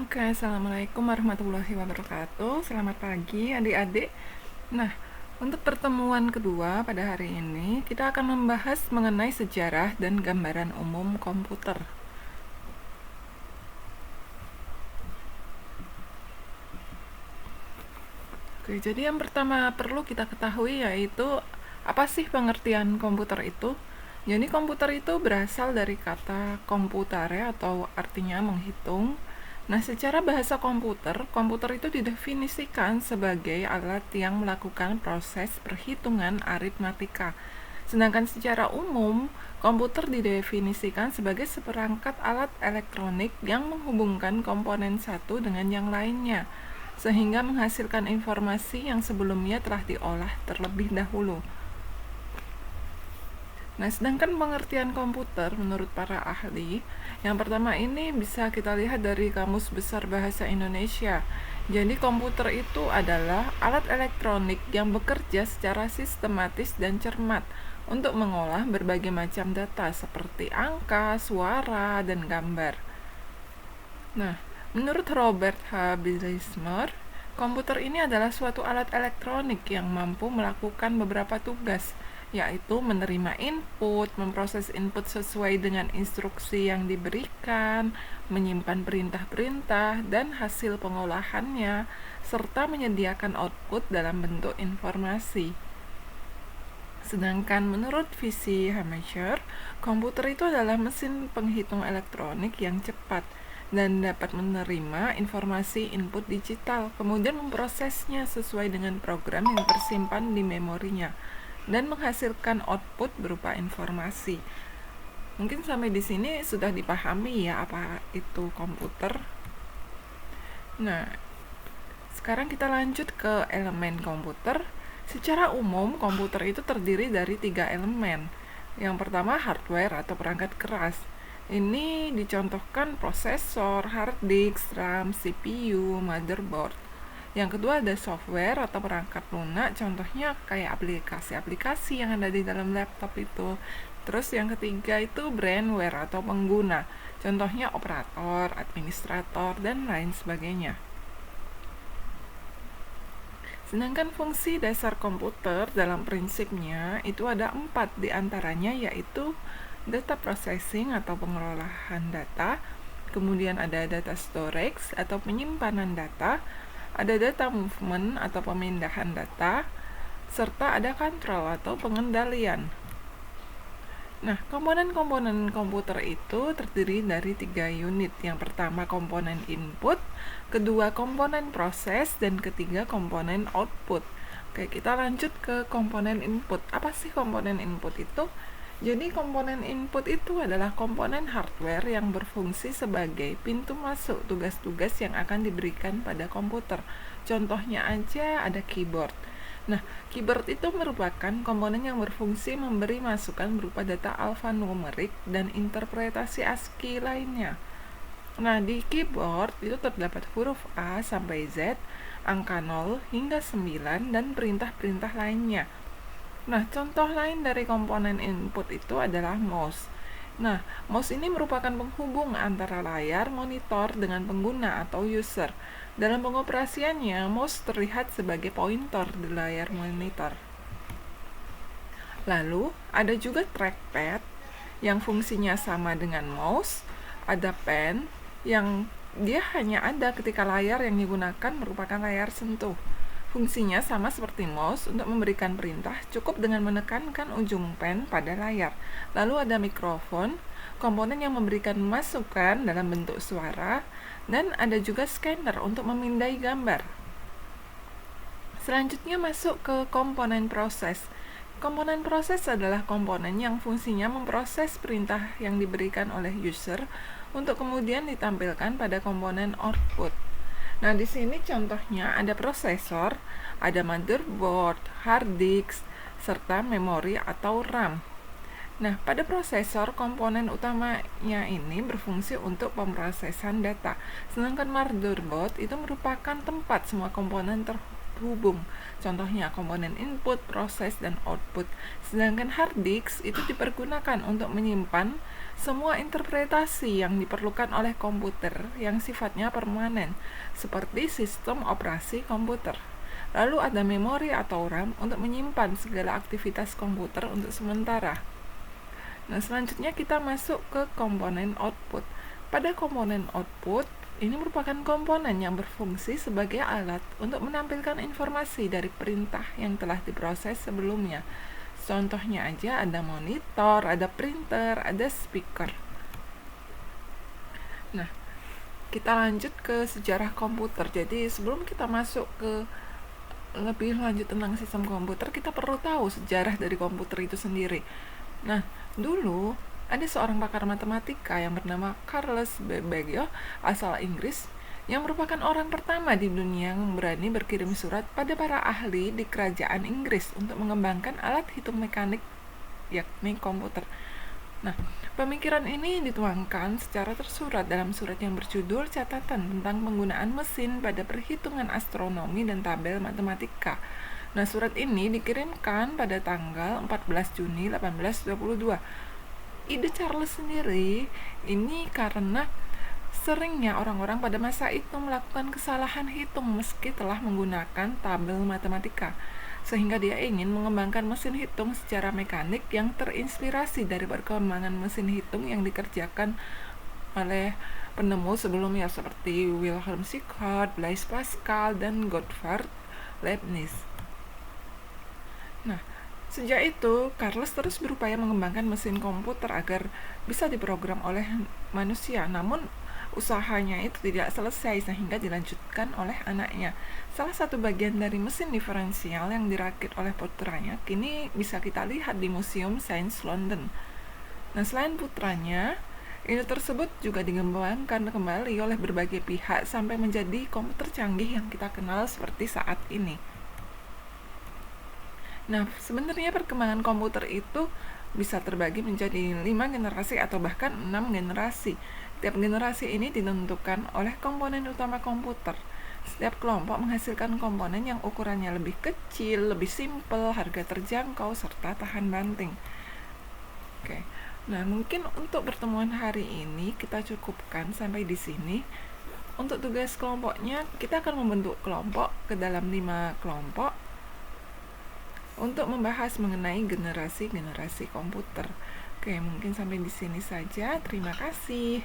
Oke, assalamualaikum warahmatullahi wabarakatuh. Selamat pagi, adik-adik. Nah, untuk pertemuan kedua pada hari ini, kita akan membahas mengenai sejarah dan gambaran umum komputer. Oke, jadi yang pertama perlu kita ketahui yaitu apa sih pengertian komputer itu? Jadi komputer itu berasal dari kata computare atau artinya menghitung. Nah, secara bahasa komputer, komputer itu didefinisikan sebagai alat yang melakukan proses perhitungan aritmatika. Sedangkan secara umum, komputer didefinisikan sebagai seperangkat alat elektronik yang menghubungkan komponen satu dengan yang lainnya, sehingga menghasilkan informasi yang sebelumnya telah diolah terlebih dahulu. Nah, sedangkan pengertian komputer menurut para ahli, yang pertama ini bisa kita lihat dari Kamus Besar Bahasa Indonesia. Jadi komputer itu adalah alat elektronik yang bekerja secara sistematis dan cermat untuk mengolah berbagai macam data seperti angka, suara, dan gambar. Nah, menurut Robert H. Bilsmer, komputer ini adalah suatu alat elektronik yang mampu melakukan beberapa tugas, yaitu menerima input, memproses input sesuai dengan instruksi yang diberikan, menyimpan perintah-perintah dan hasil pengolahannya, serta menyediakan output dalam bentuk informasi. Sedangkan menurut visi Hammacher, komputer itu adalah mesin penghitung elektronik yang cepat dan dapat menerima informasi input digital, kemudian memprosesnya sesuai dengan program yang tersimpan di memorinya, dan menghasilkan output berupa informasi. Mungkin sampai di sini sudah dipahami ya apa itu komputer. Nah, sekarang kita lanjut ke elemen komputer. Secara umum, komputer itu terdiri dari 3 elemen. Yang pertama, hardware atau perangkat keras. Ini dicontohkan prosesor, hard disk, RAM, CPU, motherboard. Yang kedua ada software atau perangkat lunak, contohnya kayak aplikasi-aplikasi yang ada di dalam laptop itu. Terus yang ketiga itu brandware atau pengguna, contohnya operator, administrator, dan lain sebagainya. Sedangkan fungsi dasar komputer dalam prinsipnya itu ada 4 diantaranya, yaitu data processing atau pengelolaan data, kemudian ada data storage atau penyimpanan data, ada data movement atau pemindahan data, serta ada control atau pengendalian. Nah, komponen-komponen komputer itu terdiri dari 3 unit. Yang pertama komponen input, kedua komponen proses, dan ketiga komponen output. Oke, kita lanjut ke komponen input. Apa sih komponen input itu? Jadi komponen input itu adalah komponen hardware yang berfungsi sebagai pintu masuk tugas-tugas yang akan diberikan pada komputer. Contohnya aja ada keyboard. Nah, keyboard itu merupakan komponen yang berfungsi memberi masukan berupa data alfanumerik dan interpretasi ASCII lainnya. Nah, di keyboard itu terdapat huruf A sampai Z, angka 0 hingga 9, dan perintah-perintah lainnya. Nah, contoh lain dari komponen input itu adalah mouse. Nah, mouse ini merupakan penghubung antara layar monitor dengan pengguna atau user. Dalam pengoperasiannya, mouse terlihat sebagai pointer di layar monitor. Lalu, ada juga trackpad yang fungsinya sama dengan mouse. Ada pen yang dia hanya ada ketika layar yang digunakan merupakan layar sentuh. Fungsinya sama seperti mouse untuk memberikan perintah, cukup dengan menekankan ujung pen pada layar. Lalu ada mikrofon, komponen yang memberikan masukan dalam bentuk suara, dan ada juga scanner untuk memindai gambar. Selanjutnya masuk ke komponen proses. Komponen proses adalah komponen yang fungsinya memproses perintah yang diberikan oleh user untuk kemudian ditampilkan pada komponen output. Nah, di sini contohnya ada prosesor, ada motherboard, hard disk, serta memori atau RAM. Nah, pada prosesor, komponen utamanya ini berfungsi untuk pemrosesan data. Sedangkan motherboard itu merupakan tempat semua komponen terhubung. Contohnya komponen input, proses, dan output. Sedangkan hard disk itu dipergunakan untuk menyimpan semua interpretasi yang diperlukan oleh komputer yang sifatnya permanen, seperti sistem operasi komputer. Lalu ada memori atau RAM untuk menyimpan segala aktivitas komputer untuk sementara. Nah, selanjutnya kita masuk ke komponen output. Pada komponen output, ini merupakan komponen yang berfungsi sebagai alat untuk menampilkan informasi dari perintah yang telah diproses sebelumnya. Contohnya aja ada monitor, ada printer, ada speaker. Nah, kita lanjut ke sejarah komputer. Jadi sebelum kita masuk ke lebih lanjut tentang sistem komputer, kita perlu tahu sejarah dari komputer itu sendiri. Nah, dulu ada seorang pakar matematika yang bernama Charles Babbage, asal Inggris, yang merupakan orang pertama di dunia yang berani berkirim surat pada para ahli di kerajaan Inggris untuk mengembangkan alat hitung mekanik, yakni komputer. Nah, pemikiran ini dituangkan secara tersurat dalam surat yang berjudul Catatan tentang Penggunaan Mesin pada Perhitungan Astronomi dan Tabel Matematika. Nah, surat ini dikirimkan pada tanggal 14 Juni 1822. Ide Charles sendiri ini karena seringnya orang-orang pada masa itu melakukan kesalahan hitung meski telah menggunakan tabel matematika, sehingga dia ingin mengembangkan mesin hitung secara mekanik yang terinspirasi dari perkembangan mesin hitung yang dikerjakan oleh penemu sebelumnya seperti Wilhelm Sieghart, Blaise Pascal, dan Gottfried Leibniz. Nah, sejak itu, Charles terus berupaya mengembangkan mesin komputer agar bisa diprogram oleh manusia. Namun, usahanya itu tidak selesai sehingga dilanjutkan oleh anaknya. Salah satu bagian dari mesin diferensial yang dirakit oleh putranya kini bisa kita lihat di Museum Sains London. Nah, selain putranya, ide tersebut juga dikembangkan kembali oleh berbagai pihak sampai menjadi komputer canggih yang kita kenal seperti saat ini. Nah, sebenarnya perkembangan komputer itu bisa terbagi menjadi 5 generasi atau bahkan 6 generasi. Setiap generasi ini ditentukan oleh komponen utama komputer. Setiap kelompok menghasilkan komponen yang ukurannya lebih kecil, lebih simpel, harga terjangkau, serta tahan banting. Oke. Nah, mungkin untuk pertemuan hari ini kita cukupkan sampai di sini. Untuk tugas kelompoknya, kita akan membentuk kelompok ke dalam 5 kelompok untuk membahas mengenai generasi-generasi komputer. Oke, mungkin sampai di sini saja. Terima kasih.